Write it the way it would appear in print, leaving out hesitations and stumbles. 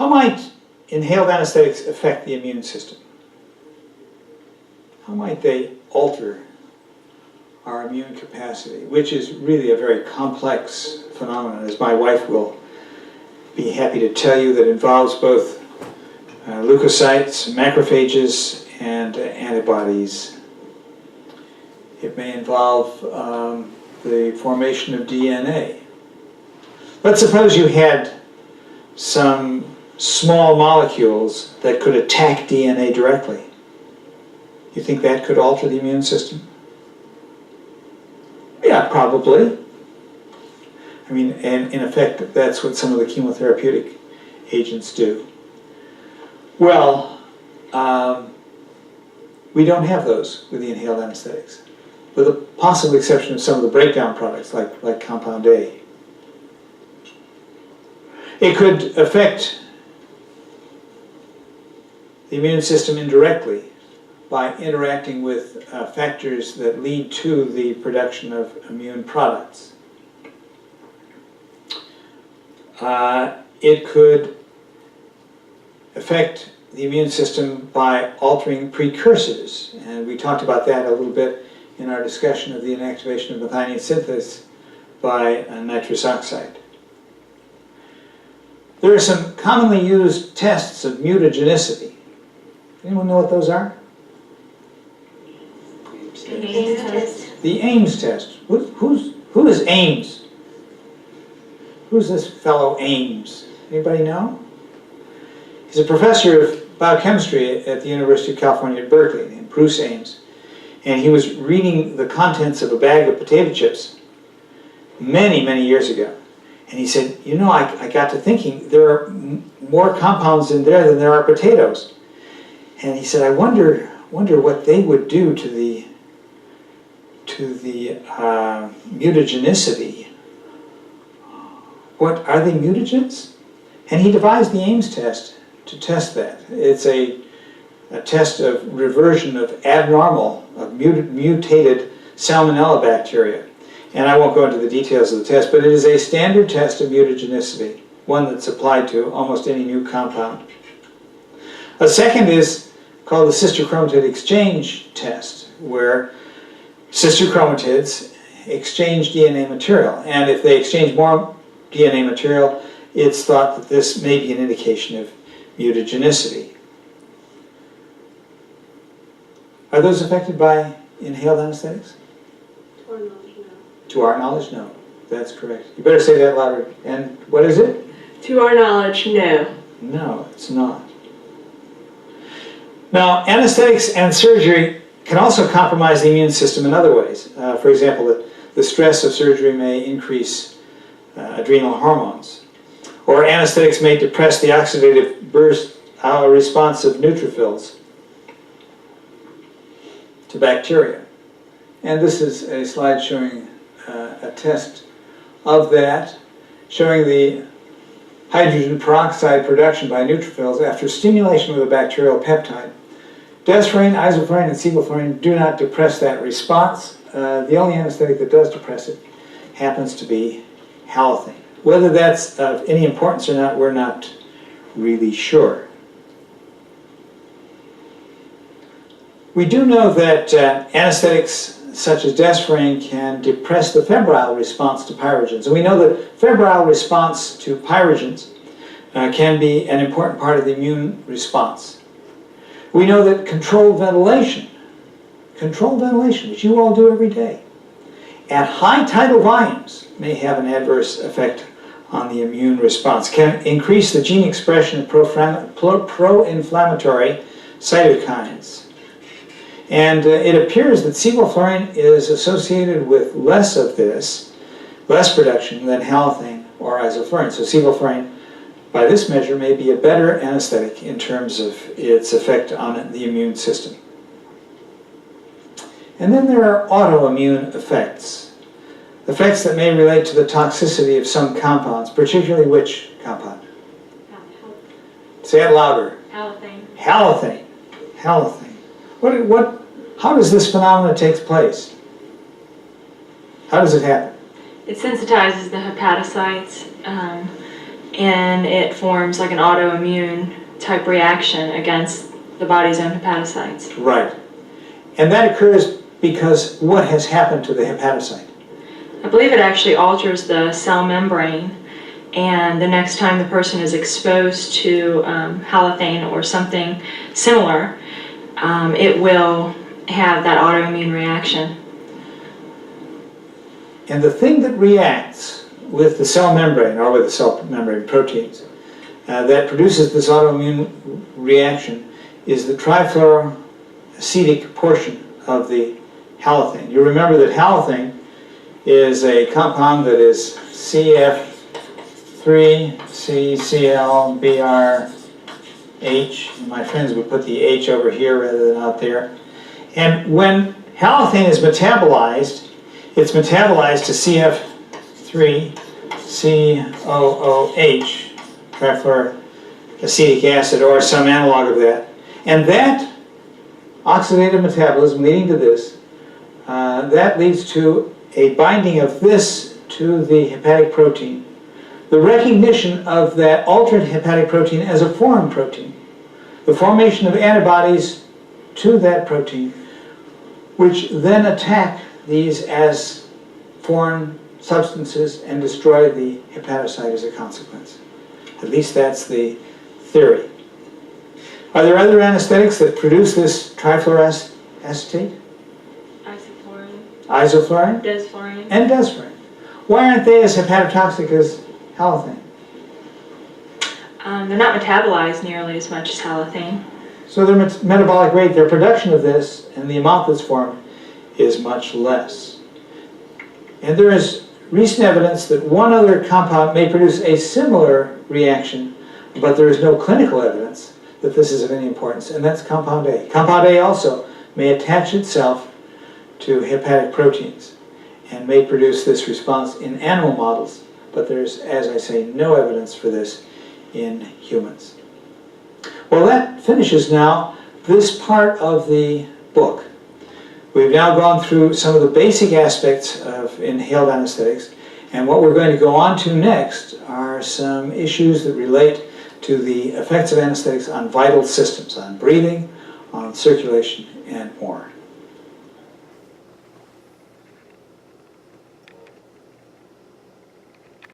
How might inhaled anesthetics affect the immune system? How might they alter our immune capacity, which is really a very complex phenomenon, as my wife will be happy to tell you, that involves both leukocytes, macrophages, and antibodies. It may involve the formation of DNA. Let's suppose you had some small molecules that could attack DNA directly. You think that could alter the immune system? Yeah, probably. I mean, and in effect, that's what some of the chemotherapeutic agents do. Well, we don't have those with the inhaled anesthetics, with the possible exception of some of the breakdown products like compound A. It could affect the immune system indirectly by interacting with factors that lead to the production of immune products. It could affect the immune system by altering precursors, and we talked about that a little bit in our discussion of the inactivation of methionine synthesis by nitrous oxide. There are some commonly used tests of mutagenicity. Anyone know what those are? Ames test. The Ames test. Who is Ames? Who's this fellow Ames? Anybody know? He's a professor of biochemistry at the University of California at Berkeley, named Bruce Ames. And he was reading the contents of a bag of potato chips many, many years ago. And he said, you know, I got to thinking, there are more compounds in there than there are potatoes. And he said, I wonder what they would do to the mutagenicity. What are they, mutagens? And he devised the Ames test to test that. It's a test of reversion of abnormal, of mutated salmonella bacteria. And I won't go into the details of the test, but it is a standard test of mutagenicity, one that's applied to almost any new compound. A second is called the sister chromatid exchange test, where sister chromatids exchange DNA material. And if they exchange more DNA material, it's thought that this may be an indication of mutagenicity. Are those affected by inhaled anesthetics? To our knowledge, no. To our knowledge, no. That's correct. You better say that louder. And what is it? To our knowledge, no. No, it's not. Now, anesthetics and surgery can also compromise the immune system in other ways. For example, the stress of surgery may increase adrenal hormones. Or anesthetics may depress the oxidative burst response of neutrophils to bacteria. And this is a slide showing a test of that, showing the hydrogen peroxide production by neutrophils after stimulation with a bacterial peptide. Desflurane, isoflurane, and sevoflurane do not depress that response. The only anesthetic that does depress it happens to be halothane. Whether that's of any importance or not, we're not really sure. We do know that anesthetics such as desflurane can depress the febrile response to pyrogens. And we know that febrile response to pyrogens can be an important part of the immune response. We know that controlled ventilation, which you all do every day, at high tidal volumes may have an adverse effect on the immune response, can increase the gene expression of pro-inflammatory cytokines. And it appears that sevoflurane is associated with less of this, less production than halothane or isoflurane. So sevoflurane, by this measure, may be a better anesthetic in terms of its effect on the immune system. And then there are autoimmune effects. Effects that may relate to the toxicity of some compounds, particularly which compound? Say it louder. Halothane. Halothane. Halothane. How does this phenomenon take place? How does it happen? It sensitizes the hepatocytes and it forms like an autoimmune type reaction against the body's own hepatocytes. Right. And that occurs because what has happened to the hepatocyte? I believe it actually alters the cell membrane, and the next time the person is exposed to halothane or something similar, it will have that autoimmune reaction. And the thing that reacts with the cell membrane, or with the cell membrane proteins, that produces this autoimmune reaction is the trifluoroacetic portion of the halothane. You remember that halothane is a compound that is CF3CClBrH. My friends would put the H over here rather than out there. And when halothane is metabolized, it's metabolized to CF3COOH, trifluoroacetic acid, or some analog of that. And that oxidative metabolism leading to this, that leads to a binding of this to the hepatic protein, the recognition of that altered hepatic protein as a foreign protein, the formation of antibodies to that protein, which then attack these as foreign substances and destroy the hepatocyte as a consequence. At least that's the theory. Are there other anesthetics that produce this trifluoroacetate? Isoflurane? Desflurane. And desflurane. Why aren't they as hepatotoxic as halothane? They're not metabolized nearly as much as halothane. So their metabolic rate, their production of this, and the amount that's formed is much less. And there is recent evidence that one other compound may produce a similar reaction, but there is no clinical evidence that this is of any importance, and that's compound A. Compound A also may attach itself to hepatic proteins and may produce this response in animal models, but there's, as I say, no evidence for this in humans. Well, that finishes now this part of the book. We've now gone through some of the basic aspects of inhaled anesthetics, and what we're going to go on to next are some issues that relate to the effects of anesthetics on vital systems, on breathing, on circulation, and more.